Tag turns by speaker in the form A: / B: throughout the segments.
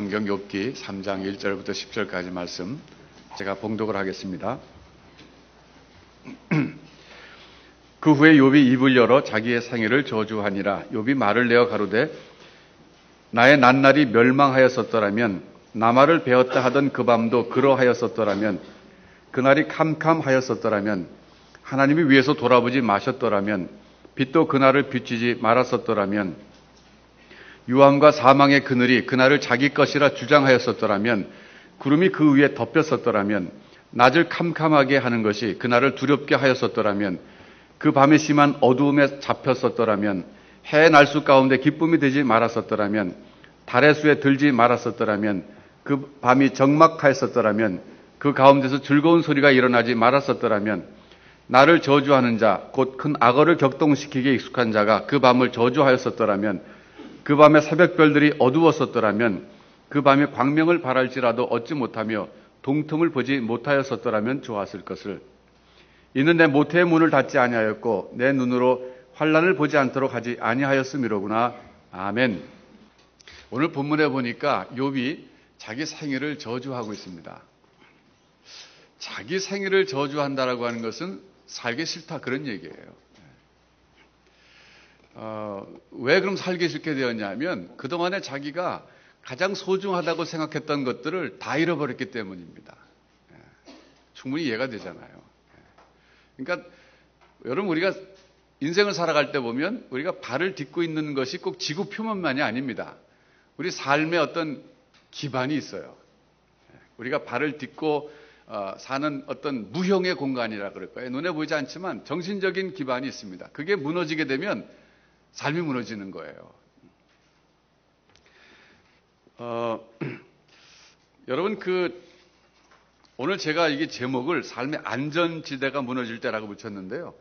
A: 성경 욥기 3장 1절부터 10절까지 말씀 제가 봉독을 하겠습니다. 그 후에 욥이 입을 열어 자기의 생애를 저주하니라. 욥이 말을 내어 가로되 나의 낱날이 멸망하였었더라면 나말을 베었다 하던 그 밤도 그러하였었더라면 그날이 캄캄하였었더라면 하나님이 위에서 돌아보지 마셨더라면 빛도 그날을 비추지 말았었더라면 유황과 사망의 그늘이 그날을 자기 것이라 주장하였었더라면 구름이 그 위에 덮였었더라면 낮을 캄캄하게 하는 것이 그날을 두렵게 하였었더라면 그 밤에 심한 어두움에 잡혔었더라면 해의 날수 가운데 기쁨이 되지 말았었더라면 달의 수에 들지 말았었더라면 그 밤이 적막하였었더라면 그 가운데서 즐거운 소리가 일어나지 말았었더라면 나를 저주하는 자 곧 큰 악어를 격동시키기에 익숙한 자가 그 밤을 저주하였었더라면 그 밤에 새벽별들이 어두웠었더라면 그 밤에 광명을 바랄지라도 얻지 못하며 동틈을 보지 못하였었더라면 좋았을 것을. 이는 내 모태의 문을 닫지 아니하였고 내 눈으로 환난을 보지 않도록 하지 아니하였음이로구나. 아멘. 오늘 본문에 보니까 욥이 자기 생애를 저주하고 있습니다. 자기 생애를 저주한다라고 하는 것은 살기 싫다 그런 얘기예요. 왜 그럼 살기 싫게 되었냐면 그동안에 자기가 가장 소중하다고 생각했던 것들을 다 잃어버렸기 때문입니다. 충분히 이해가 되잖아요. 그러니까 여러분 우리가 인생을 살아갈 때 보면 우리가 발을 딛고 있는 것이 꼭 지구 표면만이 아닙니다. 우리 삶의 어떤 기반이 있어요. 우리가 발을 딛고 사는 어떤 무형의 공간이라 그럴까요? 눈에 보이지 않지만 정신적인 기반이 있습니다. 그게 무너지게 되면 삶이 무너지는 거예요. 여러분 오늘 제가 이게 제목을 삶의 안전지대가 무너질 때라고 붙였는데요.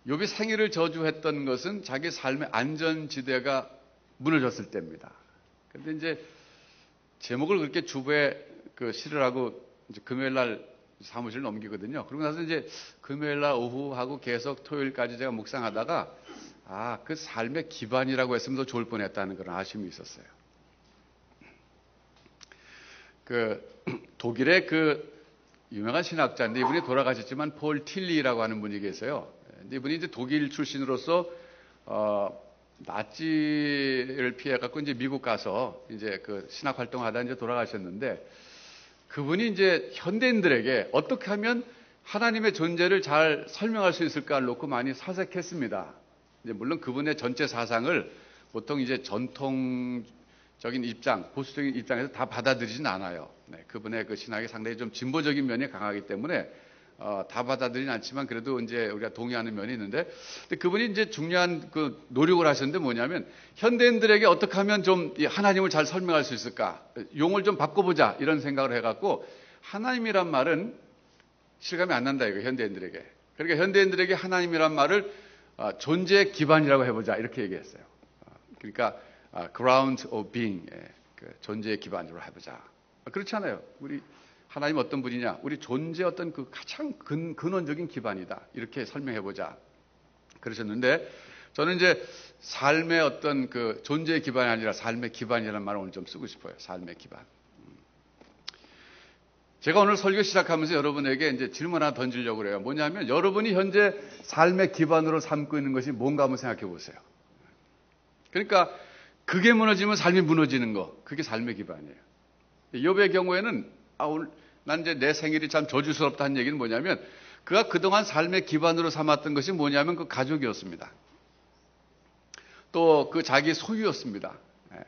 A: 욥이 생애를 저주했던 것은 자기 삶의 안전지대가 무너졌을 때입니다. 그런데 이제 제목을 그렇게 주부에 실을 하고 이제 금요일 날 사무실 넘기거든요. 그러고 나서 이제 금요일 날 오후하고 계속 토요일까지 제가 묵상하다가 그 삶의 기반이라고 했으면 더 좋을 뻔했다는 그런 아쉬움이 있었어요. 독일의 유명한 신학자인데 이분이 돌아가셨지만 폴 틸리라고 하는 분이 계세요. 근데 이분이 이제 독일 출신으로서 나치를 피해갖고 이제 미국 가서 이제 신학 활동하다 이제 돌아가셨는데 그분이 이제 현대인들에게 어떻게 하면 하나님의 존재를 잘 설명할 수 있을까를 놓고 많이 사색했습니다. 이제 물론 그분의 전체 사상을 보통 이제 전통적인 입장, 보수적인 입장에서 다 받아들이진 않아요. 그분의 신학이 상당히 좀 진보적인 면이 강하기 때문에 다 받아들이진 않지만 그래도 이제 우리가 동의하는 면이 있는데, 근데 그분이 이제 중요한 노력을 하셨는데 뭐냐면 현대인들에게 어떻게 하면 좀 하나님을 잘 설명할 수 있을까, 용어를 좀 바꿔보자 이런 생각을 해갖고 하나님이란 말은 실감이 안 난다 이거 현대인들에게. 그러니까 현대인들에게 하나님이란 말을 존재의 기반이라고 해보자 이렇게 얘기했어요. 그러니까 ground of being, 존재의 기반으로 해보자. 그렇지 않아요. 우리 하나님 어떤 분이냐? 우리 존재 어떤 가장 근원적인 기반이다. 이렇게 설명해보자. 그러셨는데 저는 이제 삶의 어떤 존재의 기반이 아니라 삶의 기반이라는 말을 오늘 좀 쓰고 싶어요. 삶의 기반. 제가 오늘 설교 시작하면서 여러분에게 이제 질문 하나 던지려고 그래요. 뭐냐면 여러분이 현재 삶의 기반으로 삼고 있는 것이 뭔가 한번 생각해 보세요. 그러니까 그게 무너지면 삶이 무너지는 거. 그게 삶의 기반이에요. 욥의 경우에는 오늘 난 이제 내 생일이 참 저주스럽다 한 얘기는 뭐냐면 그가 그동안 삶의 기반으로 삼았던 것이 뭐냐면 그 가족이었습니다. 또 자기 소유였습니다.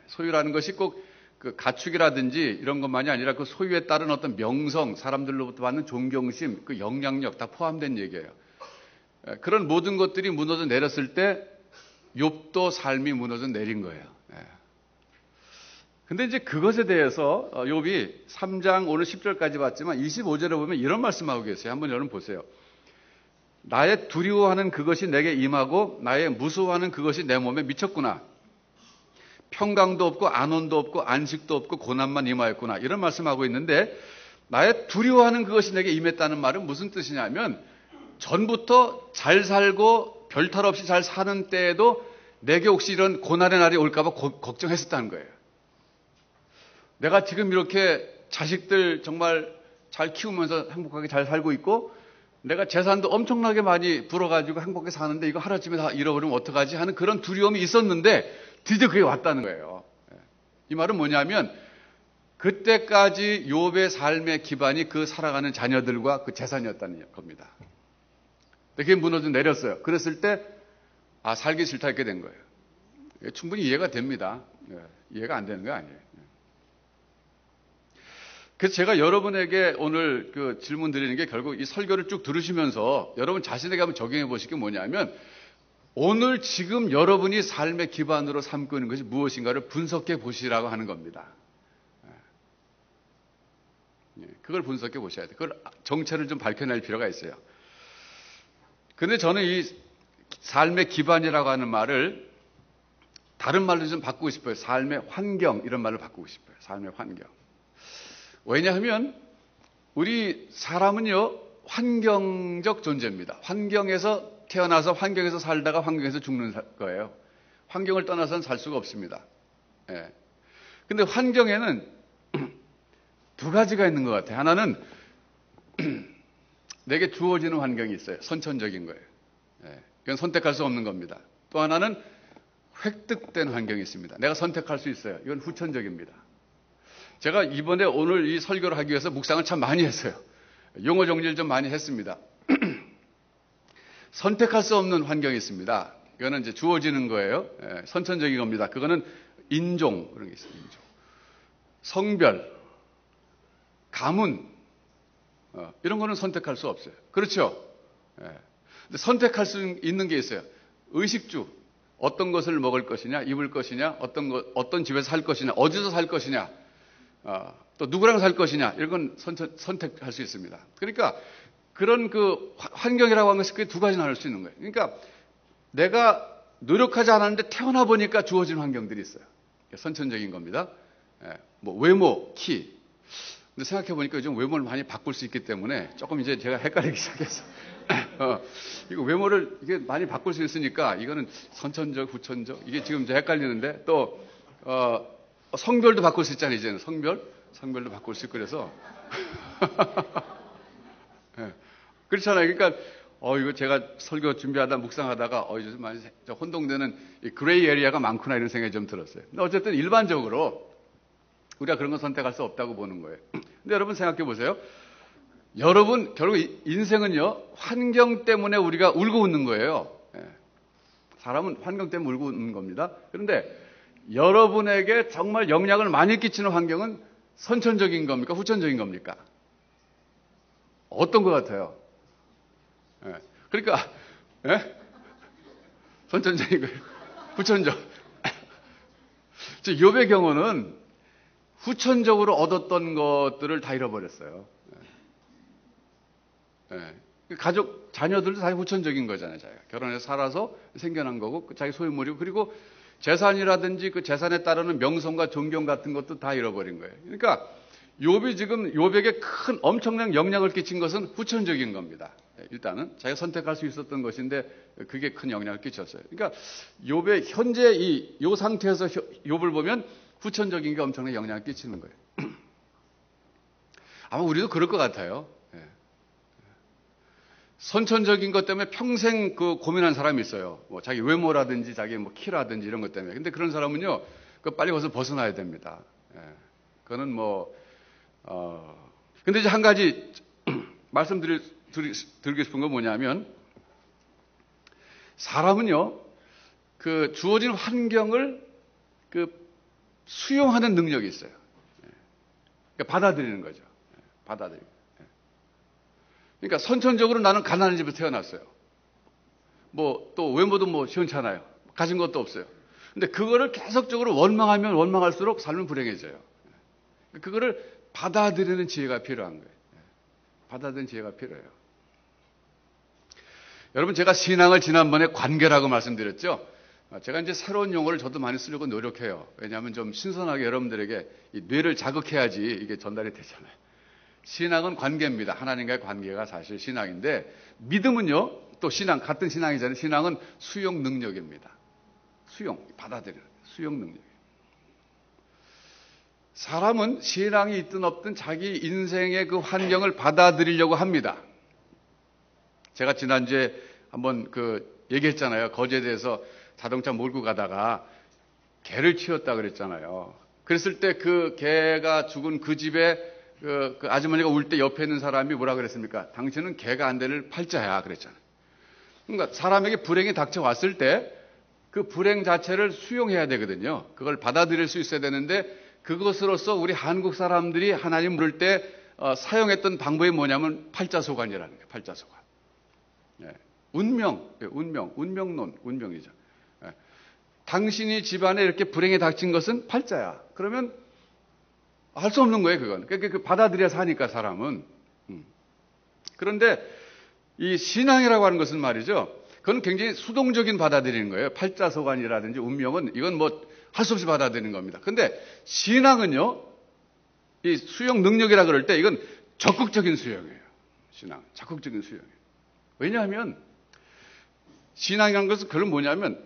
A: 소유라는 것이 꼭 가축이라든지 이런 것만이 아니라 그 소유에 따른 어떤 명성, 사람들로부터 받는 존경심, 영향력 다 포함된 얘기예요. 그런 모든 것들이 무너져 내렸을 때 욥도 삶이 무너져 내린 거예요. 근데 이제 그것에 대해서 욥이 3장 오늘 10절까지 봤지만 25절에 보면 이런 말씀하고 계세요. 한번 여러분 보세요. 나의 두려워하는 그것이 내게 임하고 나의 무서워하는 그것이 내 몸에 미쳤구나. 평강도 없고 안온도 없고 안식도 없고 고난만 임하였구나. 이런 말씀하고 있는데 나의 두려워하는 그것이 내게 임했다는 말은 무슨 뜻이냐면 전부터 잘 살고 별탈 없이 잘 사는 때에도 내게 혹시 이런 고난의 날이 올까 봐 걱정했었다는 거예요. 내가 지금 이렇게 자식들 정말 잘 키우면서 행복하게 잘 살고 있고 내가 재산도 엄청나게 많이 불어가지고 행복하게 사는데 이거 하루아침에 다 잃어버리면 어떡하지 하는 그런 두려움이 있었는데 드디어 그게 왔다는 거예요. 이 말은 뭐냐면 그때까지 욥의 삶의 기반이 그 살아가는 자녀들과 그 재산이었다는 겁니다. 근데 그게 무너져 내렸어요. 그랬을 때 살기 싫다 이렇게 된 거예요. 충분히 이해가 됩니다. 이해가 안 되는 거 아니에요. 그래서 제가 여러분에게 오늘 그 질문 드리는 게 결국 이 설교를 쭉 들으시면서 여러분 자신에게 한번 적용해 보실 게 뭐냐면 오늘 지금 여러분이 삶의 기반으로 삼고 있는 것이 무엇인가를 분석해 보시라고 하는 겁니다. 그걸 분석해 보셔야 돼요. 그걸 정체를 좀 밝혀낼 필요가 있어요. 근데 저는 이 삶의 기반이라고 하는 말을 다른 말로 좀 바꾸고 싶어요. 삶의 환경 이런 말로 바꾸고 싶어요. 삶의 환경. 왜냐하면 우리 사람은요 환경적 존재입니다. 환경에서 태어나서 환경에서 살다가 환경에서 죽는 거예요. 환경을 떠나서는 살 수가 없습니다. 근데 환경에는 두 가지가 있는 것 같아요. 하나는 내게 주어지는 환경이 있어요. 선천적인 거예요. 이건 선택할 수 없는 겁니다. 또 하나는 획득된 환경이 있습니다. 내가 선택할 수 있어요. 이건 후천적입니다. 제가 이번에 오늘 이 설교를 하기 위해서 묵상을 참 많이 했어요. 용어 정리를 좀 많이 했습니다. 선택할 수 없는 환경이 있습니다. 이거는 이제 주어지는 거예요. 선천적인 겁니다. 그거는 인종, 그런 게 있어요. 인종. 성별, 가문, 이런 거는 선택할 수 없어요. 그렇죠? 근데 선택할 수 있는 게 있어요. 의식주, 어떤 것을 먹을 것이냐, 입을 것이냐, 어떤 집에서 살 것이냐, 어디서 살 것이냐, 또 누구랑 살 것이냐, 이런 건 선택할 수 있습니다. 그러니까 그런 그 환경이라고 하는 것이 두 가지 나눌 수 있는 거예요. 그러니까 내가 노력하지 않았는데 태어나 보니까 주어진 환경들이 있어요. 선천적인 겁니다. 뭐 외모, 키. 근데 생각해 보니까 요즘 외모를 많이 바꿀 수 있기 때문에 조금 이제 제가 헷갈리기 시작했어요. 이거 외모를 이게 많이 바꿀 수 있으니까 이거는 선천적, 후천적 이게 지금 이제 헷갈리는데 또 성별도 바꿀 수 있잖아요. 이제는 성별도 바꿀 수 있고 그래서 그렇잖아요. 그러니까 이거 제가 설교 준비하다 묵상하다가 요즘 많이 혼동되는 이 그레이 에리아가 많구나 이런 생각이 좀 들었어요. 근데 어쨌든 일반적으로 우리가 그런 건 선택할 수 없다고 보는 거예요. 근데 여러분 생각해 보세요. 여러분 결국 인생은요 환경 때문에 우리가 울고 웃는 거예요. 사람은 환경 때문에 울고 웃는 겁니다. 그런데 여러분에게 정말 영향을 많이 끼치는 환경은 선천적인 겁니까? 후천적인 겁니까? 어떤 것 같아요? 그러니까 선천적인 거예요. 후천적. 욥의 경우는 후천적으로 얻었던 것들을 다 잃어버렸어요. 가족, 자녀들도 다 후천적인 거잖아요. 자기가 결혼해서 살아서 생겨난 거고 자기 소유물이고 그리고 재산이라든지 그 재산에 따르는 명성과 존경 같은 것도 다 잃어버린 거예요. 그러니까 욥이 지금 욥에게 큰 엄청난 영향을 끼친 것은 후천적인 겁니다. 일단은 자기가 선택할 수 있었던 것인데 그게 큰 영향을 끼쳤어요. 그러니까 욥의 현재 이 상태에서 욥을 보면 후천적인 게 엄청나게 영향을 끼치는 거예요. 아마 우리도 그럴 것 같아요. 선천적인 것 때문에 평생 그 고민한 사람이 있어요. 뭐 자기 외모라든지 자기 뭐 키라든지 이런 것 때문에. 근데 그런 사람은요, 그 빨리 거기서 벗어나야 됩니다. 그거는 근데 이제 한 가지 드리고 싶은 건 뭐냐면, 사람은요, 그 주어진 환경을 그 수용하는 능력이 있어요. 그러니까 받아들이는 거죠. 받아들이고. 그러니까 선천적으로 나는 가난한 집에서 태어났어요. 뭐 또 외모도 뭐 시원찮아요. 가진 것도 없어요. 근데 그거를 계속적으로 원망하면 원망할수록 삶은 불행해져요. 그거를 받아들이는 지혜가 필요한 거예요. 받아들이는 지혜가 필요해요. 여러분 제가 신앙을 지난번에 관계라고 말씀드렸죠. 제가 이제 새로운 용어를 저도 많이 쓰려고 노력해요. 왜냐하면 좀 신선하게 여러분들에게 이 뇌를 자극해야지 이게 전달이 되잖아요. 신앙은 관계입니다. 하나님과의 관계가 사실 신앙인데 믿음은요. 또 같은 신앙이잖아요. 신앙은 수용 능력입니다. 받아들이는 수용 능력. 사람은 신앙이 있든 없든 자기 인생의 그 환경을 받아들이려고 합니다. 제가 지난주에 한번 얘기했잖아요. 거제에 대해서 자동차 몰고 가다가 개를 치웠다 그랬잖아요. 그랬을 때 그 개가 죽은 그 집에 그 아주머니가 울 때 옆에 있는 사람이 뭐라 그랬습니까? 당신은 개가 안 될 팔자야 그랬잖아요. 그러니까 사람에게 불행이 닥쳐왔을 때 그 불행 자체를 수용해야 되거든요. 그걸 받아들일 수 있어야 되는데 그것으로서 우리 한국 사람들이 하나님 부를 때 사용했던 방법이 뭐냐면 팔자소관이라는 거예요. 팔자소관. 예. 운명이죠. 예. 당신이 집안에 이렇게 불행이 닥친 것은 팔자야. 그러면 할 수 없는 거예요, 그건. 그러니까 받아들여서 하니까 사람은. 그런데 이 신앙이라고 하는 것은 말이죠. 그건 굉장히 수동적인 받아들이는 거예요. 팔자소관이라든지 운명은 이건 뭐 할 수 없이 받아들이는 겁니다. 근데 신앙은요, 이 수용 능력이라 그럴 때 이건 적극적인 수용이에요. 신앙. 적극적인 수용이에요. 왜냐하면 신앙이라는 것은 그건 뭐냐면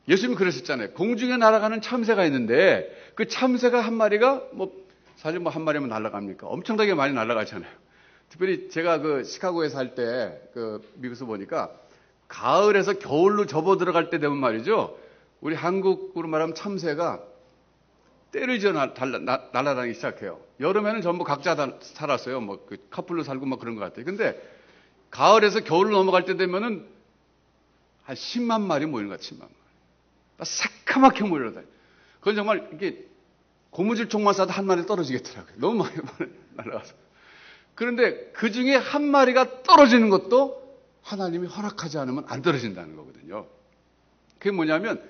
A: 예수님이 그러셨잖아요. 공중에 날아가는 참새가 있는데 그 참새가 한 마리가 사실 한 마리면 날아갑니까? 엄청나게 많이 날아가잖아요. 특별히 제가 시카고에 살 때 미국에서 보니까 가을에서 겨울로 접어 들어갈 때 되면 말이죠. 우리 한국으로 말하면 참새가 때를 지어 날아다니기 시작해요. 여름에는 전부 각자 다 살았어요. 커플로 살고 그런 것 같아요. 근데 가을에서 겨울로 넘어갈 때 되면은 한 10만 마리 모이는 것 같아요. 10만 마리. 새카맣게 몰려다녀요. 그건 정말 이렇게 고무줄 총만 쏴도 한 마리 떨어지겠더라고요. 너무 많이 날아가서. 그런데 그 중에 한 마리가 떨어지는 것도 하나님이 허락하지 않으면 안 떨어진다는 거거든요. 그게 뭐냐면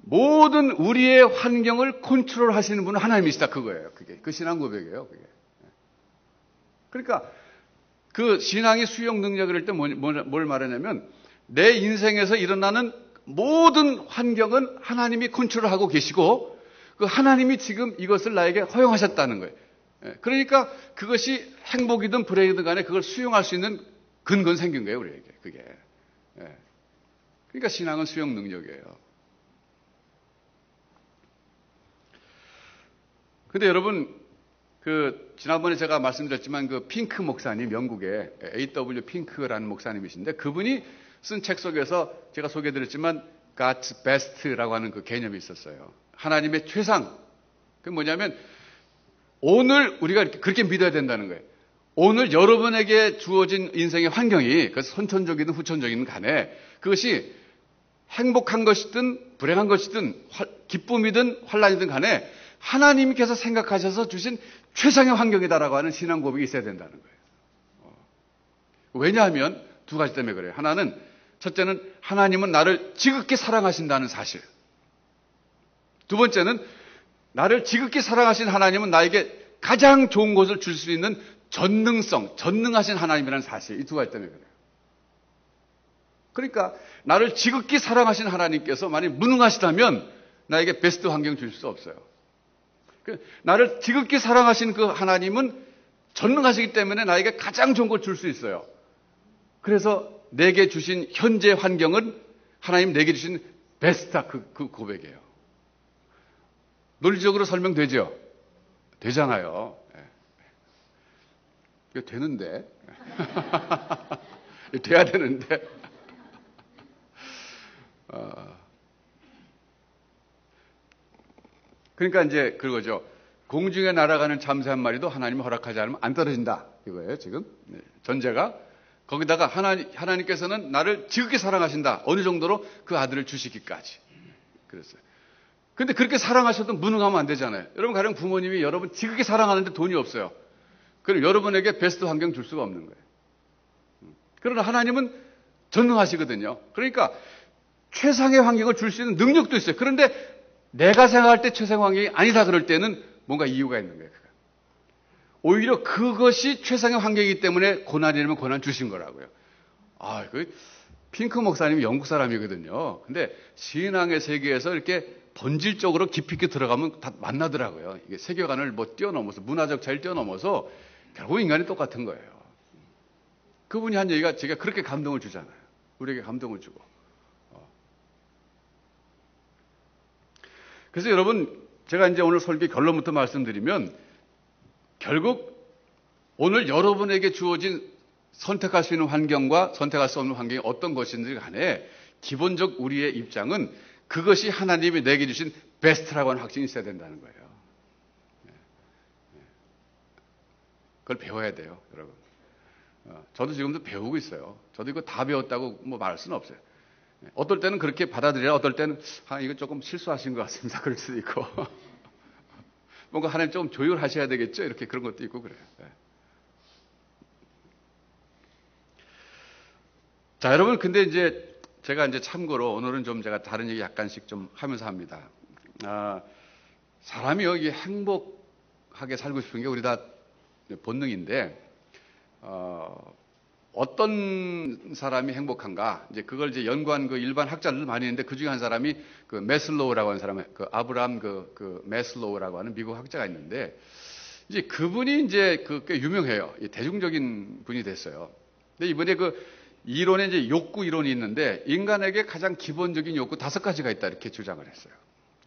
A: 모든 우리의 환경을 컨트롤 하시는 분은 하나님이시다 그거예요. 그게 그 신앙 고백이에요. 그게. 그러니까 그 신앙의 수용 능력을 할 때 뭘 말하냐면 내 인생에서 일어나는 모든 환경은 하나님이 컨트롤하고 계시고 그 하나님이 지금 이것을 나에게 허용하셨다는 거예요. 그러니까 그것이 행복이든 불행이든 간에 그걸 수용할 수 있는 근거는 생긴 거예요, 우리에게. 그게. 그러니까 신앙은 수용 능력이에요. 근데 여러분, 지난번에 제가 말씀드렸지만 핑크 목사님, 영국의 A.W. 핑크라는 목사님이신데 그분이 쓴 책 속에서 제가 소개해드렸지만 God's Best라고 하는 그 개념이 있었어요. 하나님의 최상. 그게 뭐냐면 오늘 우리가 그렇게 믿어야 된다는 거예요. 오늘 여러분에게 주어진 인생의 환경이 그것이 선천적이든 후천적이든 간에 그것이 행복한 것이든 불행한 것이든 기쁨이든 환란이든 간에 하나님께서 생각하셔서 주신 최상의 환경이다라고 하는 신앙 고백이 있어야 된다는 거예요. 왜냐하면 두 가지 때문에 그래요. 하나는 첫째는 하나님은 나를 지극히 사랑하신다는 사실. 두 번째는 나를 지극히 사랑하신 하나님은 나에게 가장 좋은 것을 줄 수 있는 전능하신 하나님이라는 사실. 이 두 가지 때문에 그래요. 그러니까 나를 지극히 사랑하신 하나님께서 만약 무능하시다면 나에게 베스트 환경 줄 수 없어요. 나를 지극히 사랑하신 그 하나님은 전능하시기 때문에 나에게 가장 좋은 걸 줄 수 있어요. 그래서 내게 주신 현재 환경은 하나님 내게 주신 베스트 그 고백이에요. 논리적으로 설명되죠? 되잖아요. 이거 되는데. 돼야 되는데. 그러니까 이제 그거죠. 공중에 날아가는 참새 한 마리도 하나님이 허락하지 않으면 안 떨어진다. 이거예요, 지금. 전제가. 거기다가 하나님께서는 나를 지극히 사랑하신다. 어느 정도로 그 아들을 주시기까지. 그랬어요. 근데 그렇게 사랑하셔도 무능하면 안 되잖아요. 여러분, 가령 부모님이 여러분 지극히 사랑하는데 돈이 없어요. 그럼 여러분에게 베스트 환경 줄 수가 없는 거예요. 그러나 하나님은 전능하시거든요. 그러니까 최상의 환경을 줄 수 있는 능력도 있어요. 그런데 내가 생각할 때 최상의 환경이 아니다 그럴 때는 뭔가 이유가 있는 거예요. 오히려 그것이 최상의 환경이기 때문에 고난이라면 고난 주신 거라고요. 핑크 목사님이 영국 사람이거든요. 근데 신앙의 세계에서 이렇게 본질적으로 깊이 있게 들어가면 다 만나더라고요. 이게 세계관을 뛰어넘어서, 문화적 차이를 뛰어넘어서 결국 인간이 똑같은 거예요. 그분이 한 얘기가 제가 그렇게 감동을 주잖아요. 우리에게 감동을 주고. 그래서 여러분, 제가 이제 오늘 설교 결론부터 말씀드리면 결국 오늘 여러분에게 주어진 선택할 수 있는 환경과 선택할 수 없는 환경이 어떤 것인지 간에 기본적 우리의 입장은 그것이 하나님이 내게 주신 베스트라고 하는 확신이 있어야 된다는 거예요. 그걸 배워야 돼요, 여러분. 저도 지금도 배우고 있어요. 저도 이거 다 배웠다고 뭐 말할 수는 없어요. 어떨 때는 그렇게 받아들여야 어떨 때는 이거 조금 실수하신 것 같습니다. 그럴 수도 있고 뭔가 하나님 좀 조율하셔야 되겠죠. 이렇게 그런 것도 있고 그래요. 자, 여러분, 근데 이제 제가 이제 참고로 오늘은 좀 제가 다른 얘기 약간씩 좀 하면서 합니다. 사람이 여기 행복하게 살고 싶은 게 우리 다 본능인데, 어떤 사람이 행복한가? 이제 그걸 이제 연구한 그 일반 학자들 많이 있는데 그 중에 한 사람이 그 메슬로우라고 하는 사람, 그 아브라함 그 메슬로우라고 하는 미국 학자가 있는데, 이제 그분이 이제 꽤 유명해요. 대중적인 분이 됐어요. 근데 이번에 그 이론에 이제 욕구 이론이 있는데 인간에게 가장 기본적인 욕구 5가지가 있다 이렇게 주장을 했어요.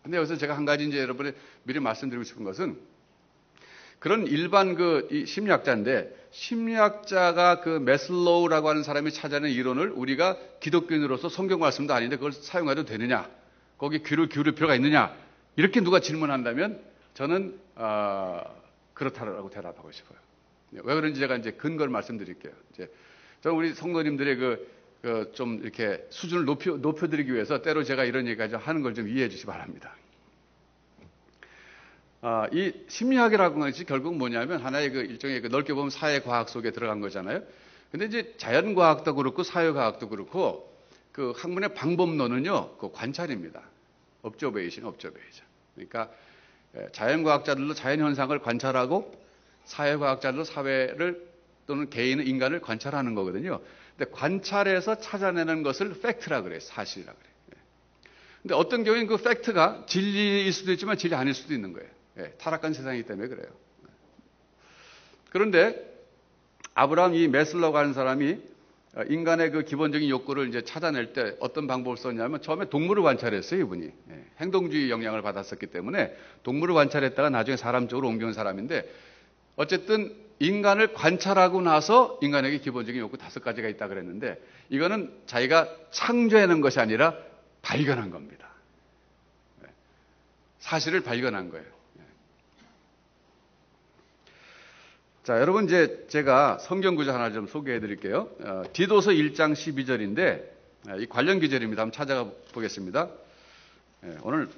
A: 근데 여기서 제가 한 가지 이제 여러분에 미리 말씀드리고 싶은 것은 그런 일반 이 심리학자인데 심리학자가 그 메슬로우라고 하는 사람이 찾아낸 이론을 우리가 기독교인으로서 성경 말씀도 아닌데 그걸 사용해도 되느냐? 거기 귀를 기울일 필요가 있느냐? 이렇게 누가 질문한다면 저는 그렇다라고 대답하고 싶어요. 왜 그런지 제가 이제 근거를 말씀드릴게요. 이제 저는 우리 성도님들의 좀 이렇게 수준을 높여드리기 위해서 때로 제가 이런 얘기까지 하는 걸 좀 이해해 주시기 바랍니다. 이 심리학이라고 하는 것이 결국 뭐냐면 하나의 일종의 넓게 보면 사회과학 속에 들어간 거잖아요. 근데 이제 자연과학도 그렇고 사회과학도 그렇고 그 학문의 방법론은요, 그 관찰입니다. observation. 그러니까 자연과학자들도 자연현상을 관찰하고 사회과학자들도 사회를 또는 개인의 인간을 관찰하는 거거든요. 근데 관찰해서 찾아내는 것을 팩트라 그래요. 사실이라 그래요. 근데 어떤 경우에는 그 팩트가 진리일 수도 있지만 진리 아닐 수도 있는 거예요. 타락한 세상이기 때문에 그래요. 그런데 아브라함 이 메슬로우가 하는 사람이 인간의 그 기본적인 욕구를 이제 찾아낼 때 어떤 방법을 썼냐면 처음에 동물을 관찰했어요, 이분이. 행동주의 영향을 받았었기 때문에 동물을 관찰했다가 나중에 사람 쪽으로 옮겨온 사람인데 어쨌든 인간을 관찰하고 나서 인간에게 기본적인 욕구 5가지가 있다 그랬는데 이거는 자기가 창조해낸 것이 아니라 발견한 겁니다. 사실을 발견한 거예요. 자, 여러분 이제 제가 성경 구절 하나 좀 소개해 드릴게요. 디도서 1장 12절인데 이 관련 구절입니다. 한번 찾아가 보겠습니다. 오늘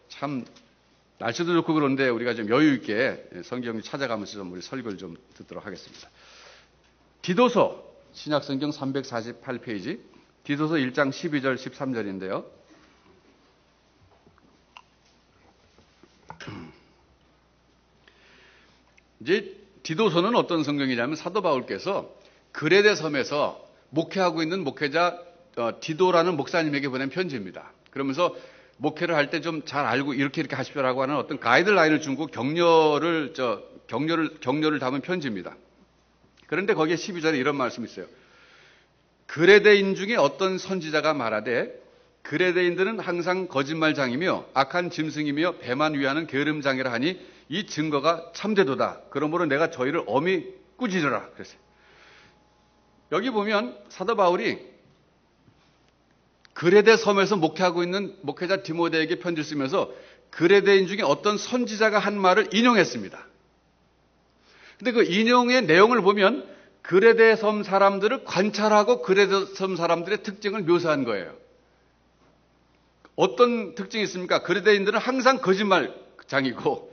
A: 참 날씨도 좋고 그런데 우리가 좀 여유 있게 성경 찾아가면서 좀 우리 설교를 좀 듣도록 하겠습니다. 디도서 신약성경 348페이지 디도서 1장 12절 13절인데요. 이제 디도서는 어떤 성경이냐면 사도 바울께서 그레데 섬에서 목회하고 있는 목회자 디도라는 목사님에게 보낸 편지입니다. 그러면서 목회를 할 때 좀 잘 알고 이렇게 하십시오라고 하는 어떤 가이드라인을 주고 격려를 담은 편지입니다. 그런데 거기에 12절에 이런 말씀이 있어요. 그레데인 중에 어떤 선지자가 말하되 그레데인들은 항상 거짓말장이며 악한 짐승이며 배만 위하는 게으름장이라 하니 이 증거가 참되도다. 그러므로 내가 저희를 엄히 꾸짖으라 그랬어요. 여기 보면 사도 바울이 그레데 섬에서 목회하고 있는 목회자 디모데에게 편지를 쓰면서 그레데인 중에 어떤 선지자가 한 말을 인용했습니다. 근데 그 인용의 내용을 보면 그레데 섬 사람들을 관찰하고 그레데 섬 사람들의 특징을 묘사한 거예요. 어떤 특징이 있습니까? 그레데인들은 항상 거짓말장이고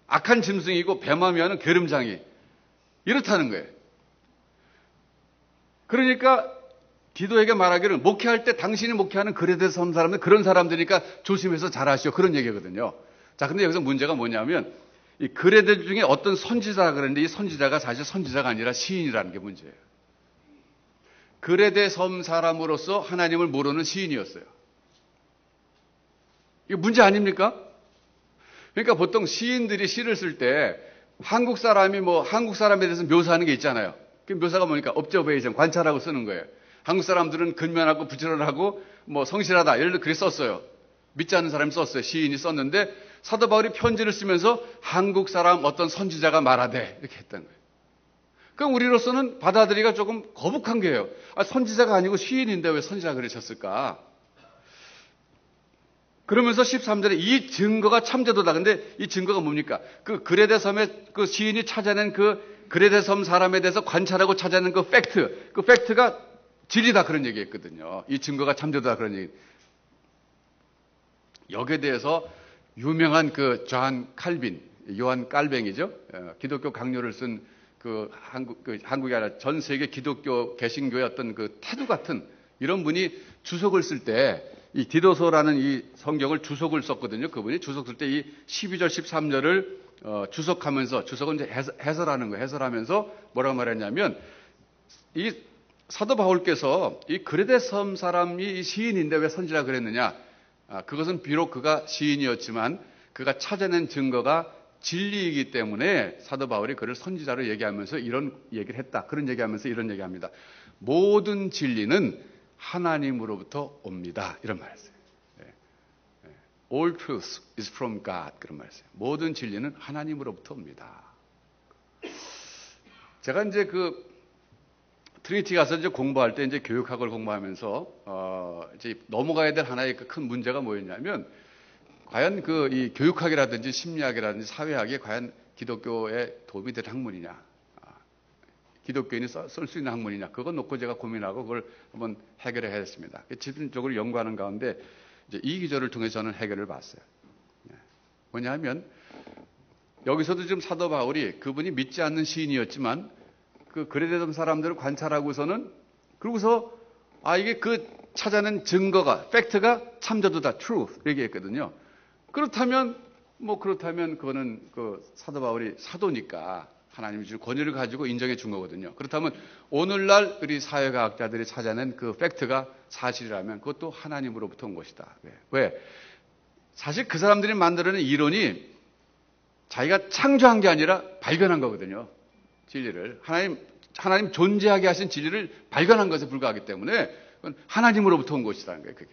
A: 악한 짐승이고 배만 위하는 게으름장이 이렇다는 거예요. 그러니까 디도에게 말하기를 목회할 때 당신이 목회하는 그레데 섬 사람들 그런 사람들이니까 조심해서 잘하시오 그런 얘기거든요. 자, 근데 여기서 문제가 뭐냐면 이 그레데 중에 어떤 선지자가 그랬는데 이 선지자가 사실 선지자가 아니라 시인이라는 게 문제예요. 그레데 섬 사람으로서 하나님을 모르는 시인이었어요. 이게 문제 아닙니까? 그러니까 보통 시인들이 시를 쓸 때 한국 사람이 한국 사람에 대해서 묘사하는 게 있잖아요. 그 묘사가 뭐니까 observation, 관찰하고 쓰는 거예요. 한국 사람들은 근면하고 부지런하고 성실하다 이런 글 썼어요. 믿지 않는 사람이 썼어요. 시인이 썼는데 사도 바울이 편지를 쓰면서 한국 사람 어떤 선지자가 말하되 이렇게 했던 거예요. 그럼 우리로서는 받아들이기가 조금 거북한 게예요. 선지자가 아니고 시인인데 왜 선지자 그러셨을까? 그러면서 13절에 이 증거가 참되도다. 근데 이 증거가 뭡니까? 그 그레데 섬의 그 시인이 찾아낸 그 그레데 섬 사람에 대해서 관찰하고 찾아낸 그 팩트가 진리다 그런 얘기했거든요. 이 증거가 참되도다 그런 얘기. 여기에 대해서 유명한 그 요한 칼뱅이죠. 기독교 강요를 쓴 한국이 아니라 전 세계 기독교 개신교의 어떤 그 태도 같은 이런 분이 주석을 쓸 때 이 디도서라는 이 성경을 주석을 썼거든요. 그분이 주석 쓸 때 이 12절 13절을 주석하면서 주석은 이제 해설하는 거예요. 해설하면서 뭐라고 말했냐면 이 사도 바울께서 이 그레데 섬 사람이 이 시인인데 왜 선지라 그랬느냐? 그것은 비록 그가 시인이었지만 그가 찾아낸 증거가 진리이기 때문에 사도 바울이 그를 선지자로 얘기하면서 이런 얘기를 했다. 그런 얘기하면서 이런 얘기합니다. 모든 진리는 하나님으로부터 옵니다. 이런 말이었어요. All truth is from God. 그런 말이었어요. 모든 진리는 하나님으로부터 옵니다. 제가 이제 트리니티 가서 이제 공부할 때 이제 교육학을 공부하면서 이제 넘어가야 될 하나의 큰 문제가 뭐였냐면 과연 이 교육학이라든지 심리학이라든지 사회학이 과연 기독교에 도움이 될 학문이냐, 기독교인이 쓸 수 있는 학문이냐, 그거 놓고 제가 고민하고 그걸 한번 해결을 했습니다. 집중적으로 연구하는 가운데 이제 이 기조를 통해서 저는 해결을 봤어요. 뭐냐면 여기서도 지금 사도 바울이 그분이 믿지 않는 시인이었지만 그 그레데 섬 사람들을 관찰하고서는 그러고서 이게 그 찾아낸 증거가 팩트가 참되도다 truth 얘기했거든요. 그렇다면 그거는 그 사도 바울이 사도니까 하나님이 준 권위를 가지고 인정해 준 거거든요. 그렇다면 오늘날 우리 사회과학자들이 찾아낸 그 팩트가 사실이라면 그것도 하나님으로부터 온 것이다. 왜? 사실 그 사람들이 만들어낸 이론이 자기가 창조한 게 아니라 발견한 거거든요. 진리를. 하나님 존재하게 하신 진리를 발견한 것에 불과하기 때문에 그건 하나님으로부터 온 것이라는 거예요, 그게.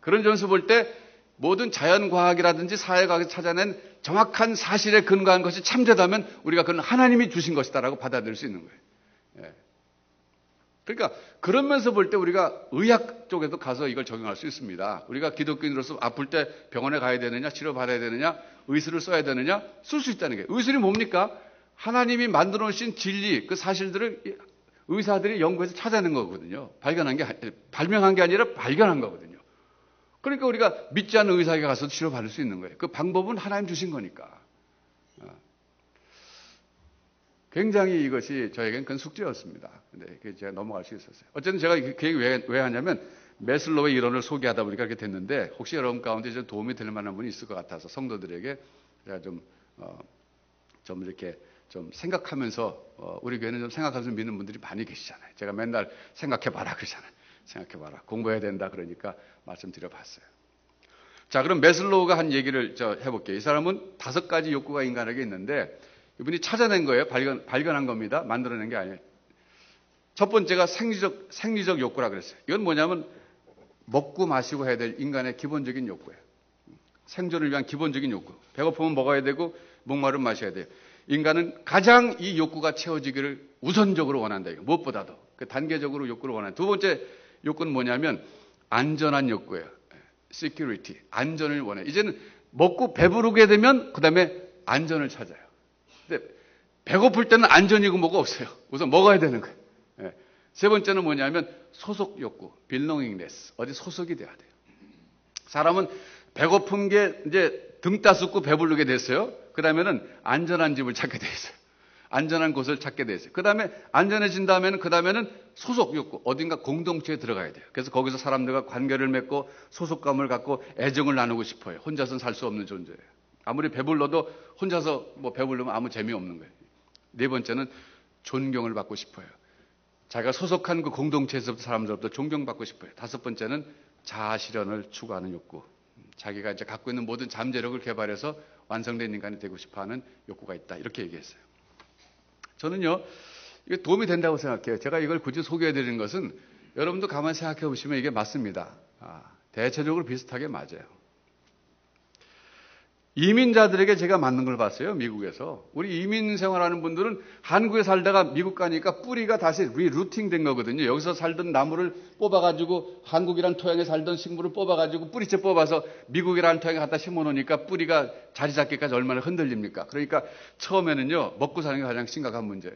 A: 그런 점에서 볼 때 모든 자연과학이라든지 사회과학에서 찾아낸 정확한 사실에 근거한 것이 참되다면 우리가 그건 하나님이 주신 것이다라고 받아들일 수 있는 거예요. 그러니까 그런 면에서 볼 때 우리가 의학 쪽에도 가서 이걸 적용할 수 있습니다. 우리가 기독교인으로서 아플 때 병원에 가야 되느냐, 치료받아야 되느냐, 의술을 써야 되느냐, 쓸 수 있다는 거예요. 의술이 뭡니까? 하나님이 만들어 놓으신 진리, 그 사실들을 의사들이 연구해서 찾아낸 거거든요. 발명한 게 아니라 발견한 거거든요. 그러니까 우리가 믿지 않는 의사에게 가서 치료받을 수 있는 거예요. 그 방법은 하나님 주신 거니까. 굉장히 이것이 저에겐 큰 숙제였습니다. 근데 제가 넘어갈 수 있었어요. 어쨌든 제가 그 얘기 왜 하냐면 메슬로우의 이론을 소개하다 보니까 그렇게 됐는데 혹시 여러분 가운데 좀 도움이 될 만한 분이 있을 것 같아서 성도들에게 제가 좀 이렇게 좀 생각하면서 우리 교회는 좀 생각하면서 믿는 분들이 많이 계시잖아요. 제가 맨날 생각해봐라 그러잖아요. 생각해봐라. 공부해야 된다 그러니까 말씀드려봤어요. 자, 그럼 메슬로우가 한 얘기를 해볼게요. 이 사람은 5가지 욕구가 인간에게 있는데 이분이 찾아낸 거예요. 발견한 겁니다. 만들어낸 게 아니에요. 첫 번째가 생리적 욕구라 그랬어요. 이건 뭐냐면 먹고 마시고 해야 될 인간의 기본적인 욕구예요. 생존을 위한 기본적인 욕구. 배고프면 먹어야 되고 목마르면 마셔야 돼요. 인간은 가장 이 욕구가 채워지기를 우선적으로 원한다. 무엇보다도. 단계적으로 욕구를 원한다. 두 번째 욕구는 뭐냐면 안전한 욕구예요. security. 안전을 원해요. 이제는 먹고 배부르게 되면 그 다음에 안전을 찾아요. 근데 배고플 때는 안전이고 뭐가 없어요. 우선 먹어야 되는 거예요. 세 번째는 뭐냐면 소속 욕구. belongingness. 어디 소속이 돼야 돼요. 사람은 배고픈 게 이제 등 따숩고 배부르게 됐어요. 그 다음에는 안전한 집을 찾게 돼 있어요. 안전한 곳을 찾게 돼 있어요. 그 다음에 안전해진 다음에는 그 다음에는 소속 욕구. 어딘가 공동체에 들어가야 돼요. 그래서 거기서 사람들과 관계를 맺고 소속감을 갖고 애정을 나누고 싶어요. 혼자서는 살 수 없는 존재예요. 아무리 배불러도 혼자서 배부르면 아무 재미없는 거예요. 네 번째는 존경을 받고 싶어요. 자기가 소속한 그 공동체에서부터 사람들로부터 존경받고 싶어요. 다섯 번째는 자아 실현을 추구하는 욕구. 자기가 이제 갖고 있는 모든 잠재력을 개발해서 완성된 인간이 되고 싶어하는 욕구가 있다. 이렇게 얘기했어요. 저는요, 이게 도움이 된다고 생각해요. 제가 이걸 굳이 소개해드리는 것은 여러분도 가만히 생각해 보시면 이게 맞습니다. 대체적으로 비슷하게 맞아요. 이민자들에게 제가 맞는 걸 봤어요. 미국에서. 우리 이민 생활하는 분들은 한국에 살다가 미국 가니까 뿌리가 다시 리루팅 된 거거든요. 여기서 살던 나무를 뽑아가지고 한국이란 토양에 살던 식물을 뽑아가지고 뿌리째 뽑아서 미국이라는 토양에 갖다 심어놓으니까 뿌리가 자리 잡기까지 얼마나 흔들립니까? 그러니까 처음에는요, 먹고 사는 게 가장 심각한 문제.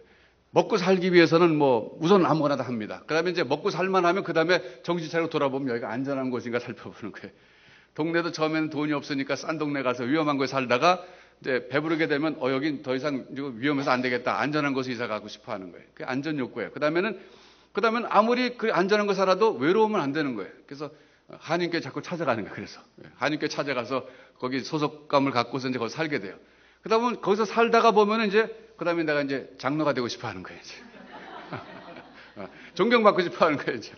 A: 먹고 살기 위해서는 뭐 우선 아무거나 다 합니다. 그 다음에 이제 먹고 살만하면 그 다음에 정신 차리고 돌아보면 여기가 안전한 곳인가 살펴보는 거예요. 동네도 처음에는 돈이 없으니까 싼 동네 가서 위험한 곳에 살다가 이제 배부르게 되면 여긴 더 이상 위험해서 안 되겠다. 안전한 곳에 이사 가고 싶어 하는 거예요. 그게 안전 욕구예요. 그다음에는 아무리 그 안전한 곳 살아도 외로우면 안 되는 거예요. 그래서 한인교회 자꾸 찾아가는 거예요. 그래서 한인교회 찾아가서 거기 소속감을 갖고서 이제 거기 살게 돼요. 그다음에 거기서 살다가 보면은 이제 그다음에 내가 이제 장로가 되고 싶어 하는 거예요. 이제. 존경받고 싶어 하는 거예요. 이제.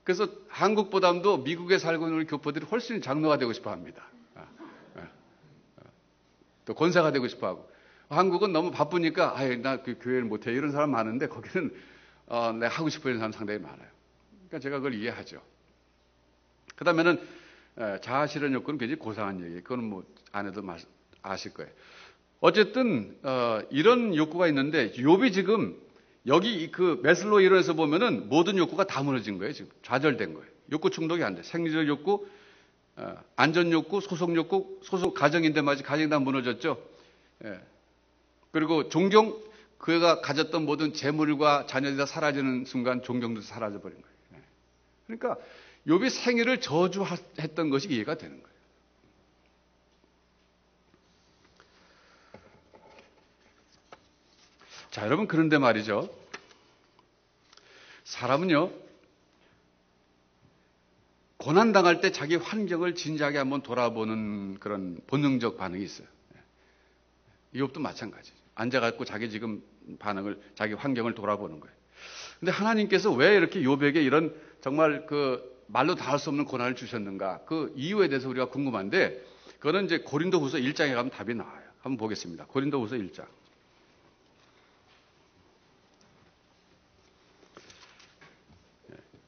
A: 그래서 한국보다도 미국에 살고 있는 우리 교포들이 훨씬 장로가 되고 싶어 합니다. 또 권사가 되고 싶어 하고. 한국은 너무 바쁘니까, 나 그 교회를 못해. 이런 사람 많은데, 거기는, 내가 하고 싶어 하는 사람 상당히 많아요. 그러니까 제가 그걸 이해하죠. 그 다음에는, 자아실현 욕구는 굉장히 고상한 얘기예요. 그거는 뭐, 안 해도 아실 거예요. 어쨌든, 이런 욕구가 있는데, 욥이 지금, 여기 그 메슬로 이론에서 보면은 모든 욕구가 다 무너진 거예요. 지금 좌절된 거예요. 욕구 충족이 안 돼. 생리적 욕구, 안전 욕구, 소속 욕구, 소속 가정인데 마치 가정이 다 무너졌죠. 예. 그리고 존경, 그가 가졌던 모든 재물과 자녀들이 다 사라지는 순간 존경도 사라져 버린 거예요. 예. 그러니까 욥이 생애를 저주했던 것이 이해가 되는 거예요. 자, 여러분, 그런데 말이죠. 사람은요, 고난당할 때 자기 환경을 진지하게 한번 돌아보는 그런 본능적 반응이 있어요. 욥도 마찬가지죠. 앉아갖고 자기 지금 반응을, 자기 환경을 돌아보는 거예요. 근데 하나님께서 왜 이렇게 욥에게 이런 정말 그 말로 다 할 수 없는 고난을 주셨는가? 그 이유에 대해서 우리가 궁금한데, 그거는 이제 고린도후서 1장에 가면 답이 나와요. 한번 보겠습니다. 고린도후서 1장.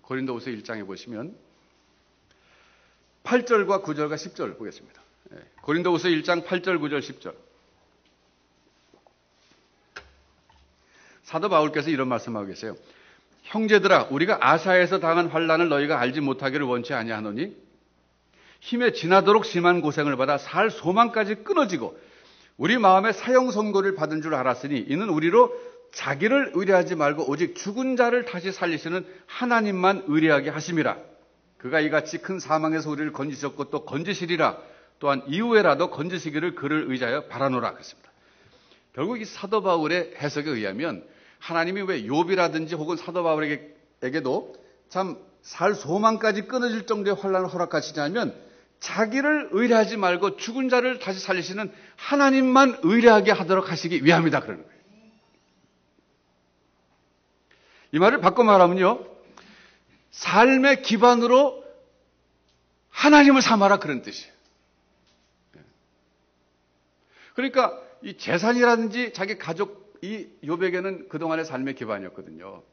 A: 고린도후서 1장에 보시면 8절과 9절과 10절 보겠습니다. 고린도후서 1장 8절, 9절, 10절. 사도 바울께서 이런 말씀하고 계세요. 형제들아, 우리가 아사에서 당한 환난을 너희가 알지 못하기를 원치 아니하노니 힘에 지나도록 심한 고생을 받아 살 소망까지 끊어지고 우리 마음에 사형 선고를 받은 줄 알았으니 이는 우리로 자기를 의뢰하지 말고 오직 죽은 자를 다시 살리시는 하나님만 의뢰하게 하심이라. 그가 이같이 큰 사망에서 우리를 건지셨고 또 건지시리라. 또한 이후에라도 건지시기를 그를 의지하여 바라노라. 그랬습니다. 결국 이 사도 바울의 해석에 의하면 하나님이 왜 욥이라든지 혹은 사도 바울에게도 참 살 소망까지 끊어질 정도의 환난을 허락하시냐면 자기를 의뢰하지 말고 죽은 자를 다시 살리시는 하나님만 의뢰하게 하도록 하시기 위함이다. 그러는 거예요. 이 말을 바꿔 말하면요, 삶의 기반으로 하나님을 삼아라 그런 뜻이에요. 그러니까 이 재산이라든지 자기 가족, 이 욥에게는 그동안의 삶의 기반이었거든요.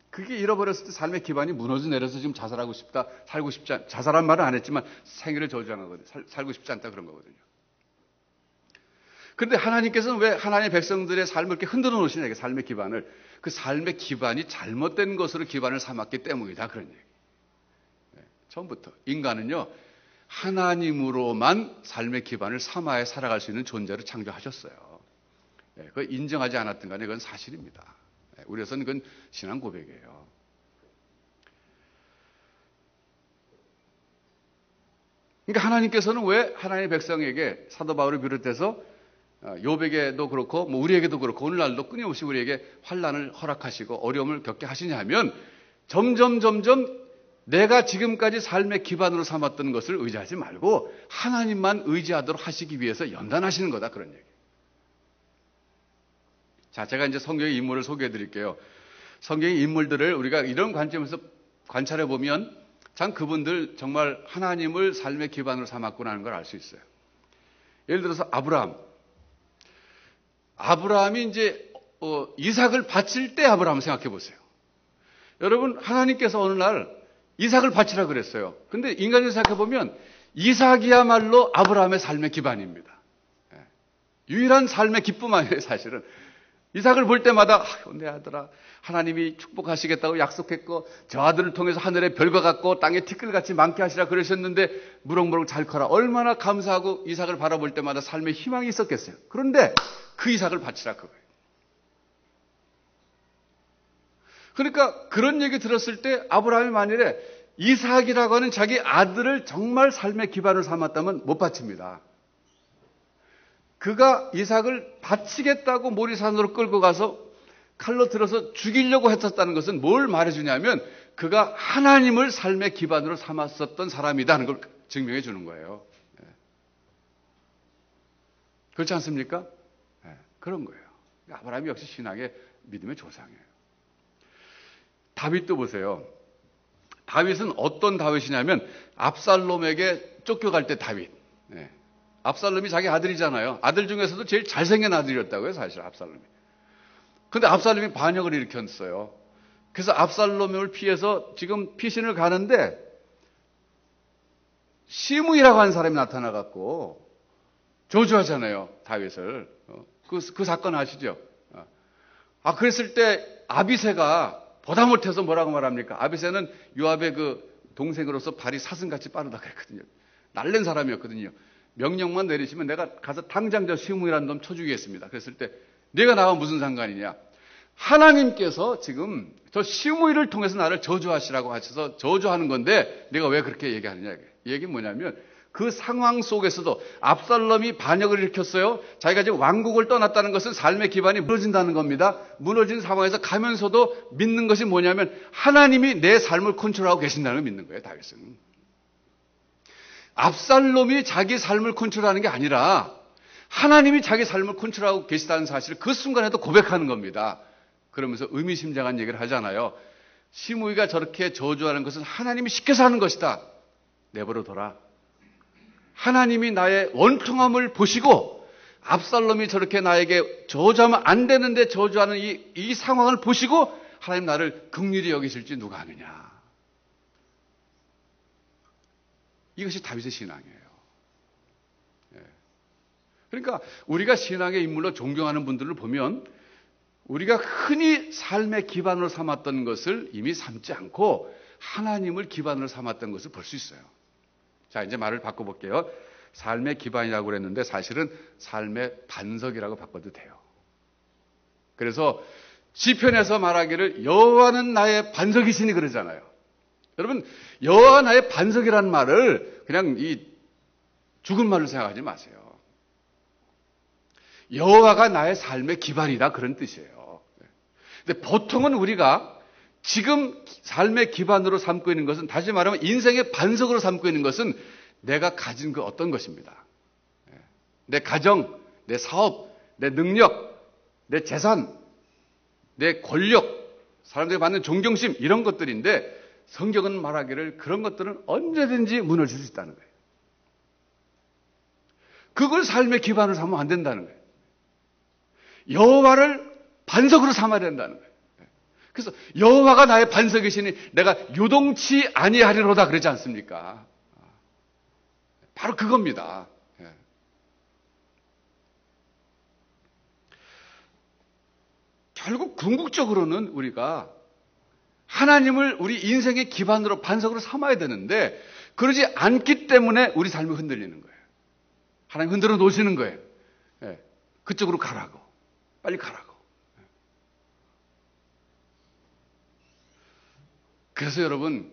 A: 그게 잃어버렸을 때 삶의 기반이 무너져 내려서 지금 자살하고 싶다, 살고 싶지 않다. 자살한 말은 안 했지만 생애를 저주하는 거거든요. 살고 싶지 않다 그런 거거든요. 그런데 하나님께서는 왜 하나님의 백성들의 삶을 이렇게 흔들어 놓으시냐, 이게 삶의 기반을. 그 삶의 기반이 잘못된 것으로 기반을 삼았기 때문이다. 그런 얘기. 처음부터. 인간은요, 하나님으로만 삶의 기반을 삼아야 살아갈 수 있는 존재로 창조하셨어요. 그걸 인정하지 않았던 간에 그건 사실입니다. 우리에서는 그건 신앙 고백이에요. 그러니까 하나님께서는 왜 하나님의 백성에게 사도 바울을 비롯해서 욥에게도 그렇고 뭐 우리에게도 그렇고 오늘날도 끊임없이 우리에게 환난을 허락하시고 어려움을 겪게 하시냐 하면 점점 내가 지금까지 삶의 기반으로 삼았던 것을 의지하지 말고 하나님만 의지하도록 하시기 위해서 연단하시는 거다. 그런 얘기. 자, 제가 이제 성경의 인물을 소개해 드릴게요. 성경의 인물들을 우리가 이런 관점에서 관찰해 보면 참 그분들 정말 하나님을 삶의 기반으로 삼았구나 하는 걸 알 수 있어요. 예를 들어서 아브라함이 이제 이삭을 바칠 때 아브라함 생각해 보세요. 여러분, 하나님께서 어느 날 이삭을 바치라 그랬어요. 근데 인간이 생각해 보면 이삭이야말로 아브라함의 삶의 기반입니다. 유일한 삶의 기쁨 아니에요, 사실은. 이삭을 볼 때마다 내 아들아, 하나님이 축복하시겠다고 약속했고 저 아들을 통해서 하늘의 별과 같고 땅에 티끌같이 많게 하시라 그러셨는데 무럭무럭 잘 커라. 얼마나 감사하고 이삭을 바라볼 때마다 삶의 희망이 있었겠어요. 그런데 그 이삭을 바치라 그거예요. 그러니까 그런 얘기 들었을 때 아브라함이 만일에 이삭이라고 하는 자기 아들을 정말 삶의 기반을 삼았다면 못 바칩니다. 그가 이삭을 바치겠다고 모리산으로 끌고 가서 칼로 들어서 죽이려고 했었다는 것은 뭘 말해주냐면 그가 하나님을 삶의 기반으로 삼았었던 사람이라는 걸 증명해 주는 거예요. 그렇지 않습니까? 그런 거예요. 아브라함이 역시 신앙의 믿음의 조상이에요. 다윗도 보세요. 다윗은 어떤 다윗이냐면 압살롬에게 쫓겨갈 때 다윗. 압살롬이 자기 아들이잖아요. 아들 중에서도 제일 잘생긴 아들이었다고요, 사실 압살롬이. 근데 압살롬이 반역을 일으켰어요. 그래서 압살롬을 피해서 지금 피신을 가는데 시므이라고 하는 사람이 나타나갖고 저주하잖아요, 다윗을. 그 사건 아시죠? 그랬을 때 아비새가 보다 못해서 뭐라고 말합니까? 아비새는 요압의 그 동생으로서 발이 사슴같이 빠르다 그랬거든요. 날랜 사람이었거든요. 명령만 내리시면 내가 가서 당장 저 시므이라는 놈 쳐 죽이겠습니다. 그랬을 때 내가 나와 무슨 상관이냐? 하나님께서 지금 저 시므이를 통해서 나를 저주하시라고 하셔서 저주하는 건데 내가 왜 그렇게 얘기하느냐? 이 얘기는 뭐냐면 그 상황 속에서도 압살롬이 반역을 일으켰어요. 자기가 지금 왕국을 떠났다는 것은 삶의 기반이 무너진다는 겁니다. 무너진 상황에서 가면서도 믿는 것이 뭐냐면 하나님이 내 삶을 컨트롤하고 계신다는 걸 믿는 거예요, 다윗은. 압살롬이 자기 삶을 컨트롤하는 게 아니라 하나님이 자기 삶을 컨트롤하고 계시다는 사실을 그 순간에도 고백하는 겁니다. 그러면서 의미심장한 얘기를 하잖아요. 시므이가 저렇게 저주하는 것은 하나님이 시켜서 하는 것이다. 내버려둬라. 하나님이 나의 원통함을 보시고 압살롬이 저렇게 나에게 저주하면 안 되는데 저주하는 이 상황을 보시고 하나님 나를 긍휼히 여기실지 누가 아느냐. 이것이 다윗의 신앙이에요. 그러니까 우리가 신앙의 인물로 존경하는 분들을 보면 우리가 흔히 삶의 기반으로 삼았던 것을 이미 삼지 않고 하나님을 기반으로 삼았던 것을 볼 수 있어요. 자, 이제 말을 바꿔볼게요. 삶의 기반이라고 그랬는데 사실은 삶의 반석이라고 바꿔도 돼요. 그래서 시편에서 말하기를 여호와는 나의 반석이시니 그러잖아요. 여러분, 여호와가 나의 반석이라는 말을 그냥 이 죽은 말로 생각하지 마세요. 여호와가 나의 삶의 기반이다 그런 뜻이에요. 근데 보통은 우리가 지금 삶의 기반으로 삼고 있는 것은 다시 말하면 인생의 반석으로 삼고 있는 것은 내가 가진 그 어떤 것입니다. 내 가정, 내 사업, 내 능력, 내 재산, 내 권력, 사람들이 받는 존경심 이런 것들인데 성경은 말하기를 그런 것들은 언제든지 무너질 수 있다는 거예요. 그걸 삶의 기반으로 삼으면 안 된다는 거예요. 여호와를 반석으로 삼아야 된다는 거예요. 그래서 여호와가 나의 반석이시니 내가 요동치 아니하리로다 그러지 않습니까? 바로 그겁니다. 결국 궁극적으로는 우리가 하나님을 우리 인생의 기반으로 반석으로 삼아야 되는데 그러지 않기 때문에 우리 삶이 흔들리는 거예요. 하나님 흔들어 놓으시는 거예요. 그쪽으로 가라고. 빨리 가라고. 그래서 여러분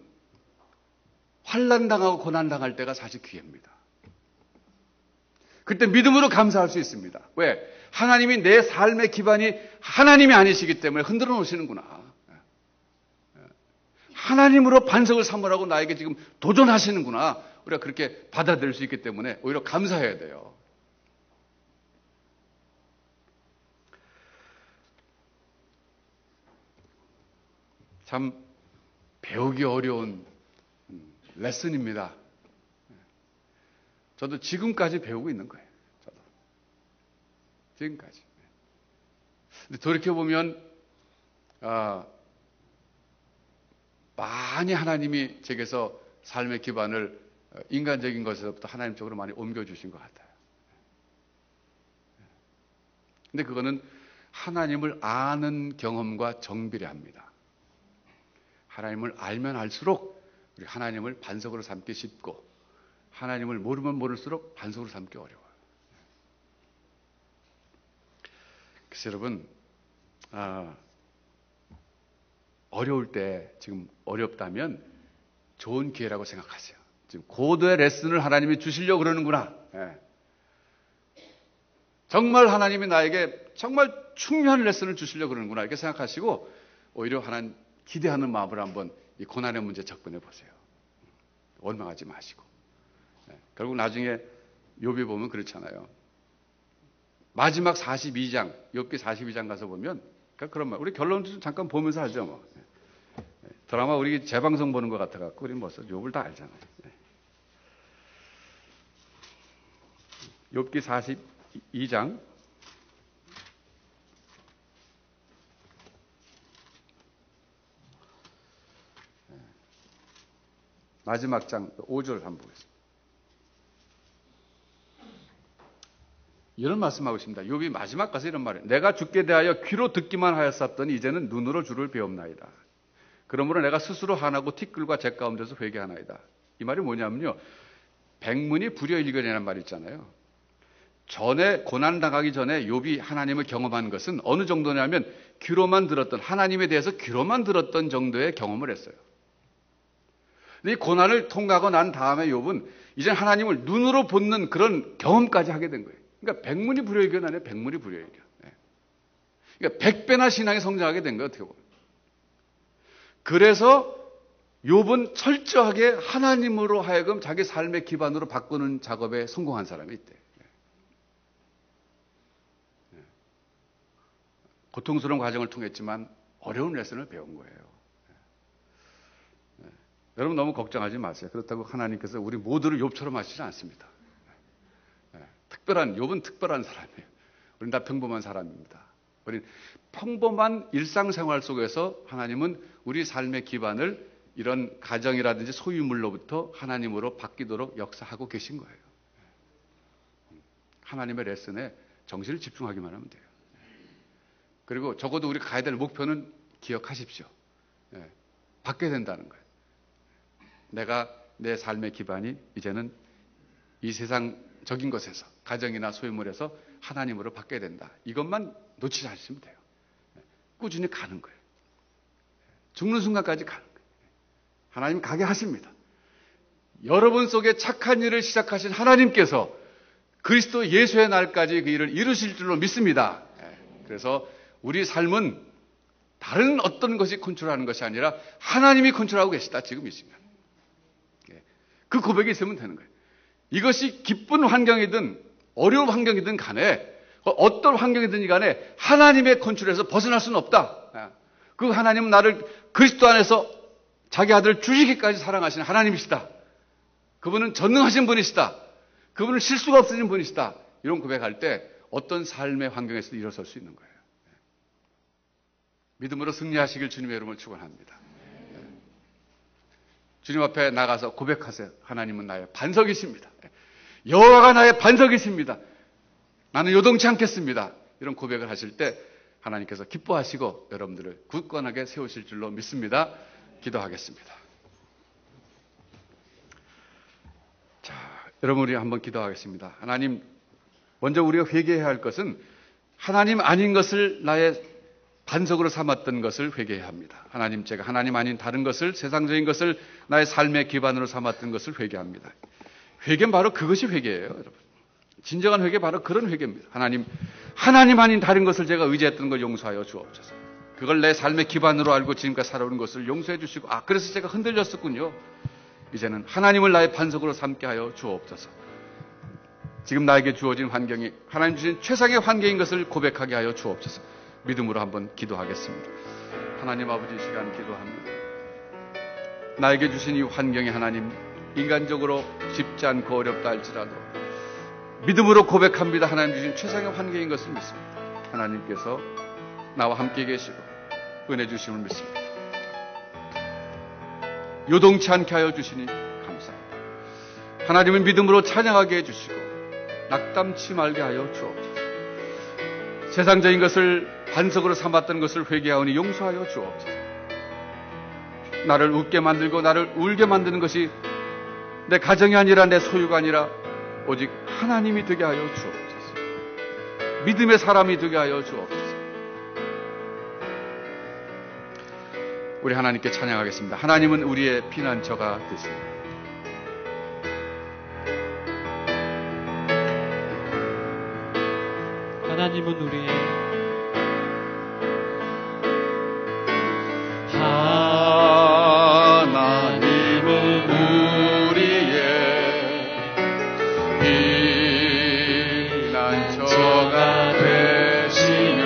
A: 환난당하고 고난당할 때가 사실 기회입니다. 그때 믿음으로 감사할 수 있습니다. 왜? 하나님이 내 삶의 기반이 하나님이 아니시기 때문에 흔들어 놓으시는구나. 하나님으로 반석을 삼으라고 나에게 지금 도전하시는구나. 우리가 그렇게 받아들일 수 있기 때문에 오히려 감사해야 돼요. 참 배우기 어려운 레슨입니다. 저도 지금까지 배우고 있는 거예요. 저도. 지금까지. 근데 돌이켜보면 많이 하나님이 제게서 삶의 기반을 인간적인 것에서부터 하나님 쪽으로 많이 옮겨주신 것 같아요. 근데 그거는 하나님을 아는 경험과 정비례합니다. 하나님을 알면 알수록 우리 하나님을 반석으로 삼기 쉽고, 하나님을 모르면 모를수록 반석으로 삼기 어려워요. 그래서 여러분, 어려울 때, 지금 어렵다면 좋은 기회라고 생각하세요. 지금 고도의 레슨을 하나님이 주시려고 그러는구나. 정말 하나님이 나에게 정말 중요한 레슨을 주시려고 그러는구나, 이렇게 생각하시고 오히려 하나님 기대하는 마음으로 한번 이 고난의 문제 접근해 보세요. 원망하지 마시고. 결국 나중에 욥이 보면 그렇잖아요. 마지막 42장, 욥기 42장 가서 보면 그런 말, 우리 결론 좀 잠깐 보면서 하죠. 뭐. 드라마 우리 재방송 보는 것 같아갖고 우리 뭐 욥을 다 알잖아요. 욥기 42장 마지막 장 5절 한번 보겠습니다. 이런 말씀하고 있습니다. 욥이 마지막 가서 이런 말이에요. 내가 주께 대하여 귀로 듣기만 하였었더니 이제는 눈으로 주를 배웁나이다. 그러므로 내가 스스로 화나고 티끌과 재 가운데서 회개하나이다. 이 말이 뭐냐면요, 백문이 불여일견이라는 말이 있잖아요. 전에 고난당하기 전에 욥이 하나님을 경험한 것은 어느 정도냐면 귀로만 들었던, 하나님에 대해서 귀로만 들었던 정도의 경험을 했어요. 이 고난을 통과하고 난 다음에 욥은 이제 하나님을 눈으로 보는 그런 경험까지 하게 된 거예요. 그러니까 백문이 불여일견 아니에요. 백문이 불여일견. 그러니까 100배나 신앙이 성장하게 된 거예요. 어떻게 보면. 그래서 욥은 철저하게 하나님으로 하여금 자기 삶의 기반으로 바꾸는 작업에 성공한 사람이 있대. 고통스러운 과정을 통했지만 어려운 레슨을 배운 거예요. 여러분 너무 걱정하지 마세요. 그렇다고 하나님께서 우리 모두를 욥처럼 하시지 않습니다. 욥은 특별한 사람이에요. 우리는 다 평범한 사람입니다. 우리는 평범한 일상생활 속에서 하나님은 우리 삶의 기반을 이런 가정이라든지 소유물로부터 하나님으로 바뀌도록 역사하고 계신 거예요. 하나님의 레슨에 정신을 집중하기만 하면 돼요. 그리고 적어도 우리가 가야 될 목표는 기억하십시오. 받게 된다는 거예요. 내가 내 삶의 기반이 이제는 이 세상적인 것에서, 가정이나 소유물에서 하나님으로 바뀌어야 된다. 이것만 놓치지 않으시면 돼요. 꾸준히 가는 거예요. 죽는 순간까지 가는 거예요. 하나님 가게 하십니다. 여러분 속에 착한 일을 시작하신 하나님께서 그리스도 예수의 날까지 그 일을 이루실 줄로 믿습니다. 그래서 우리 삶은 다른 어떤 것이 컨트롤하는 것이 아니라 하나님이 컨트롤하고 계시다. 지금 이 순간. 그 고백이 있으면 되는 거예요. 이것이 기쁜 환경이든 어려운 환경이든 간에, 어떤 환경이든 간에 하나님의 컨트롤에서 벗어날 수는 없다. 그 하나님은 나를 그리스도 안에서 자기 아들을 주시기까지 사랑하시는 하나님이시다. 그분은 전능하신 분이시다. 그분은 실수가 없으신 분이시다. 이런 고백할 때 어떤 삶의 환경에서도 일어설 수 있는 거예요. 믿음으로 승리하시길 주님의 이름을 축원합니다. 주님 앞에 나가서 고백하세요. 하나님은 나의 반석이십니다. 여호와가 나의 반석이십니다. 나는 요동치 않겠습니다. 이런 고백을 하실 때 하나님께서 기뻐하시고 여러분들을 굳건하게 세우실 줄로 믿습니다. 기도하겠습니다. 자, 여러분 우리 한번 기도하겠습니다. 하나님, 먼저 우리가 회개해야 할 것은 하나님 아닌 것을 나의 반석으로 삼았던 것을 회개해야 합니다. 하나님, 제가 하나님 아닌 다른 것을, 세상적인 것을 나의 삶의 기반으로 삼았던 것을 회개합니다. 회개는 바로 그것이 회개예요, 여러분. 진정한 회개 바로 그런 회개입니다. 하나님 아닌 다른 것을 제가 의지했던 걸 용서하여 주옵소서. 그걸 내 삶의 기반으로 알고 지금까지 살아온 것을 용서해 주시고, 그래서 제가 흔들렸었군요. 이제는 하나님을 나의 반석으로 삼게 하여 주옵소서. 지금 나에게 주어진 환경이 하나님 주신 최상의 환경인 것을 고백하게 하여 주옵소서. 믿음으로 한번 기도하겠습니다. 하나님 아버지, 이 시간 기도합니다. 나에게 주신 이 환경이 하나님 인간적으로 쉽지 않고 어렵다 할지라도 믿음으로 고백합니다. 하나님 주신 최상의 환경인 것을 믿습니다. 하나님께서 나와 함께 계시고 은혜 주심을 믿습니다. 요동치 않게 하여 주시니 감사합니다. 하나님을 믿음으로 찬양하게 해주시고 낙담치 말게 하여 주옵소서. 세상적인 것을 반석으로 삼았던 것을 회개하오니 용서하여 주옵소서. 나를 웃게 만들고 나를 울게 만드는 것이 내 가정이 아니라 내 소유가 아니라 오직 하나님이 되게 하여 주옵소서. 믿음의 사람이 되게 하여 주옵소서. 우리 하나님께 찬양하겠습니다. 하나님은 우리의 피난처가 되십니다.
B: 하나님은 우리의
A: 피난처가 되시며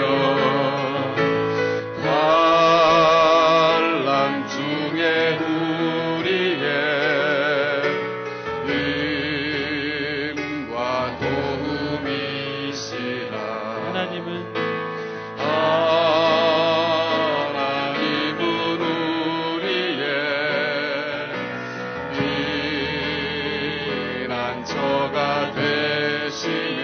A: 환난 중에 우리의 힘과 도움이시라.
B: 하나님은
A: 우리의 피난처가 되시며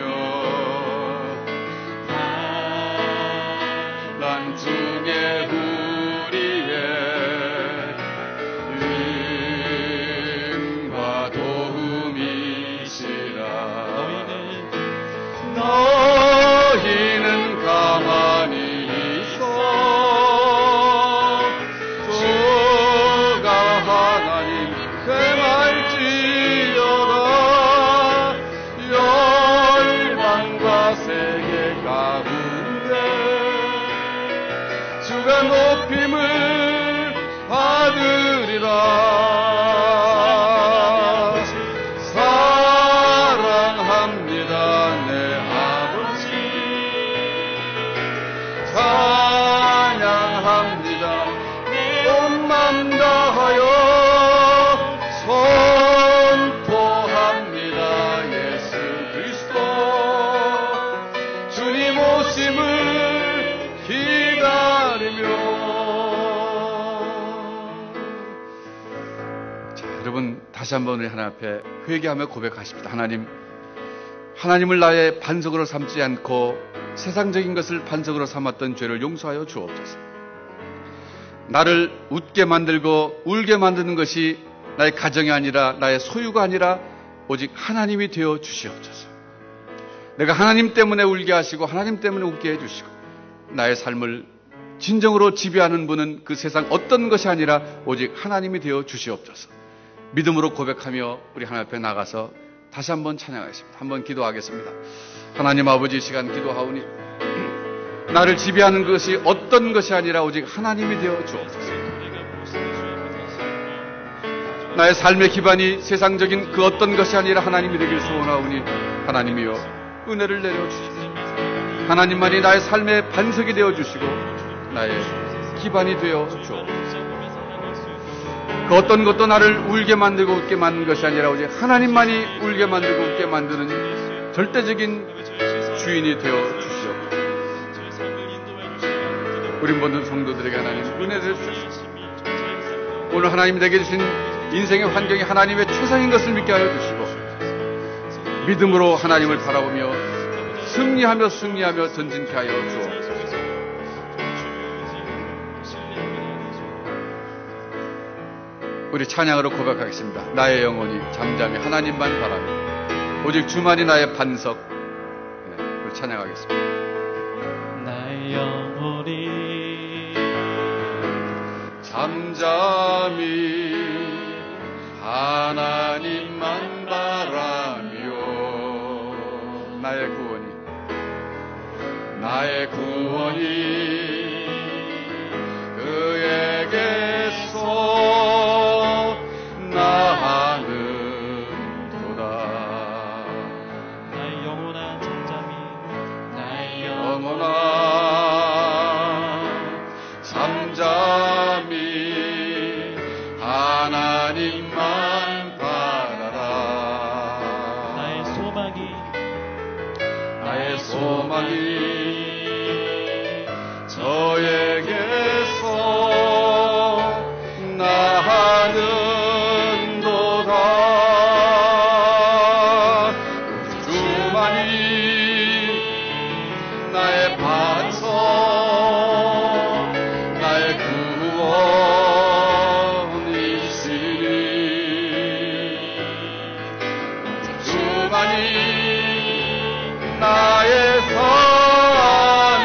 A: 환난 중에 우리의 힘과 도움이시라. 너희는 가만히 있어 주가 하나님 행할지어다. 열방과 세계 가운데 주가 높임을 받으리라. 사랑합니다 내 아버지. 찬양합니다 온 맘 다하여. 선포합니다 예수 그리스도. 주님 오심을 기다리며. 자, 여러분 다시 한번 우리 하나님 앞에 회개하며 고백하십니다. 하나님을 나의 반석으로 삼지 않고 세상적인 것을 반석으로 삼았던 죄를 용서하여 주옵소서. 나를 웃게 만들고 울게 만드는 것이 나의 가정이 아니라 나의 소유가 아니라 오직 하나님이 되어 주시옵소서. 내가 하나님 때문에 울게 하시고 하나님 때문에 웃게 해주시고 나의 삶을 진정으로 지배하는 분은 그 세상 어떤 것이 아니라 오직 하나님이 되어 주시옵소서. 믿음으로 고백하며 우리 하나님 앞에 나가서 다시 한번 찬양하겠습니다. 한번 기도하겠습니다. 하나님 아버지, 이 시간 기도하오니 나를 지배하는 것이 어떤 것이 아니라 오직 하나님이 되어 주옵소서. 나의 삶의 기반이 세상적인 그 어떤 것이 아니라 하나님이 되길 소원하오니 하나님이여 은혜를 내려주시옵소서. 하나님만이 나의 삶의 반석이 되어주시고 나의 기반이 되어 주옵소서. 그 어떤 것도 나를 울게 만들고 웃게 만드는 것이 아니라 오직 하나님만이 울게 만들고 웃게 만드는 절대적인 주인이 되어 주시옵소서. 우리 모든 성도들에게 하나님 은혜를 주시옵소서. 오늘 하나님이 내게 주신 인생의 환경이 하나님의 최상인 것을 믿게 하여 주시고 믿음으로 하나님을 바라보며 승리하며 전진케 하여 주옵소서. 우리 찬양으로 고백하겠습니다. 나의 영혼이 잠잠히 하나님만 바라며 오직 주만이 나의 반석. 우리 찬양하겠습니다.
B: 나의 영혼이
A: 잠잠히 하나님만 바라며 나의 구원이 그에게서 나는도다.
B: 나의 영혼아 잠잠히
A: 나의 영혼아 잠잠히 하나님만 바라라. 나의 소망이 저에게서 나는도다. 주만이 나의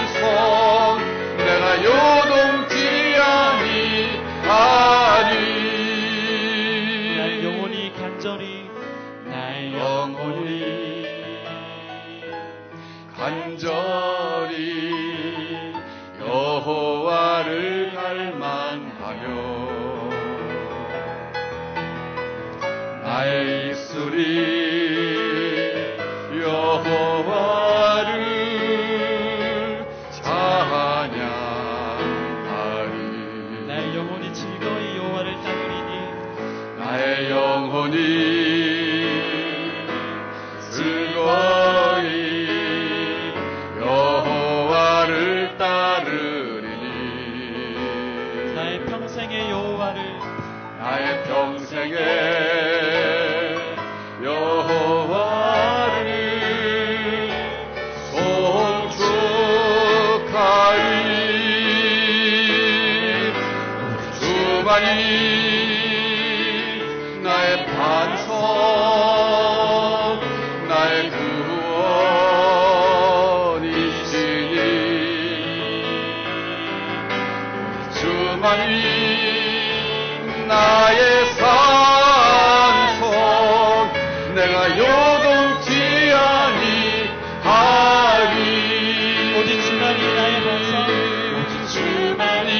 A: 산성 내가 요동치 아니하리.
B: 나의 영혼이 간절히 나의 영혼이
A: 간절히 여호와를 갈망하며 나의 입술이 여호와를 찬양하리.
B: 나의 영혼이 즐거이 여호와를 따르리니
A: 나의 영혼이 즐거이 여호와를 따르리니.
B: 나의 평생의 여호와를
A: 나의 평생에 여호와를 송축하리. 주만이 나의 반석 나의 구원이시니. 주만이 나의 산성 내가 요동치 아니하리.
B: 오직 주만이 나의 반석
A: 오직 주만이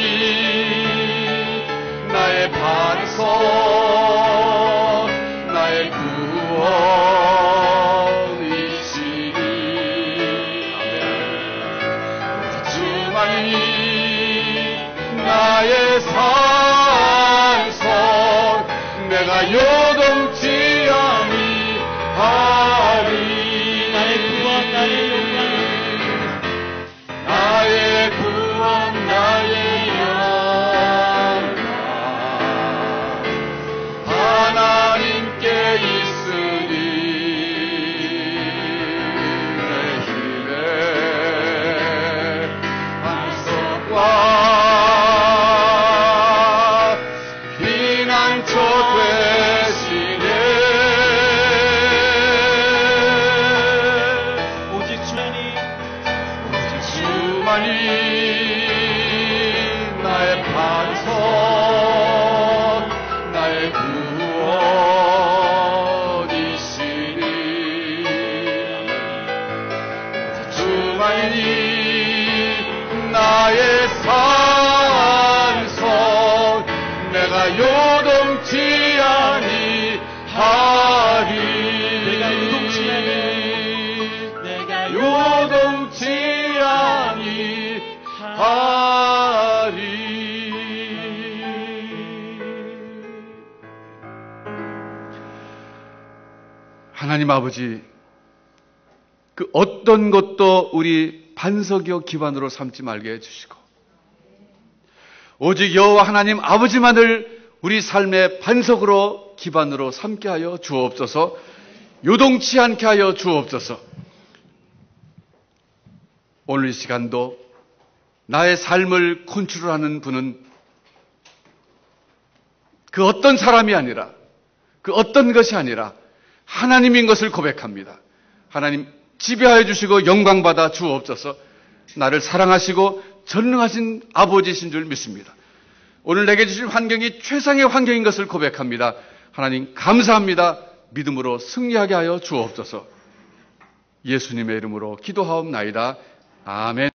A: 나의 반석 나의 구원이시니. 오직 주만이 나의 산성 내가 요동치 아니하리.
B: 나의 구원 나의 영광
A: 나의 구원 나의 영광 하나님께 있으니. 내 힘의 반석과 피난처 되시네.
B: 오직 주만이
A: 주만이 나의 반석 나의 구원이시니. 주만이 나의 산성 내가 요동치 아니하리.
B: 내가 요동치 내가
A: 요동치 아니하리. 하나님 아버지, 그 어떤 것도 우리 반석이요 기반으로 삼지 말게 해주시고 오직 여호와 하나님 아버지만을 우리 삶의 반석으로 기반으로 삼게 하여 주옵소서. 요동치 않게 하여 주옵소서. 오늘 이 시간도 나의 삶을 컨트롤하는 분은 그 어떤 사람이 아니라 그 어떤 것이 아니라 하나님인 것을 고백합니다. 하나님 지배하여 주시고 영광받아 주옵소서. 나를 사랑하시고 전능하신 아버지신 줄 믿습니다. 오늘 내게 주신 환경이 최상의 환경인 것을 고백합니다. 하나님 감사합니다. 믿음으로 승리하게 하여 주옵소서. 예수님의 이름으로 기도하옵나이다. 아멘.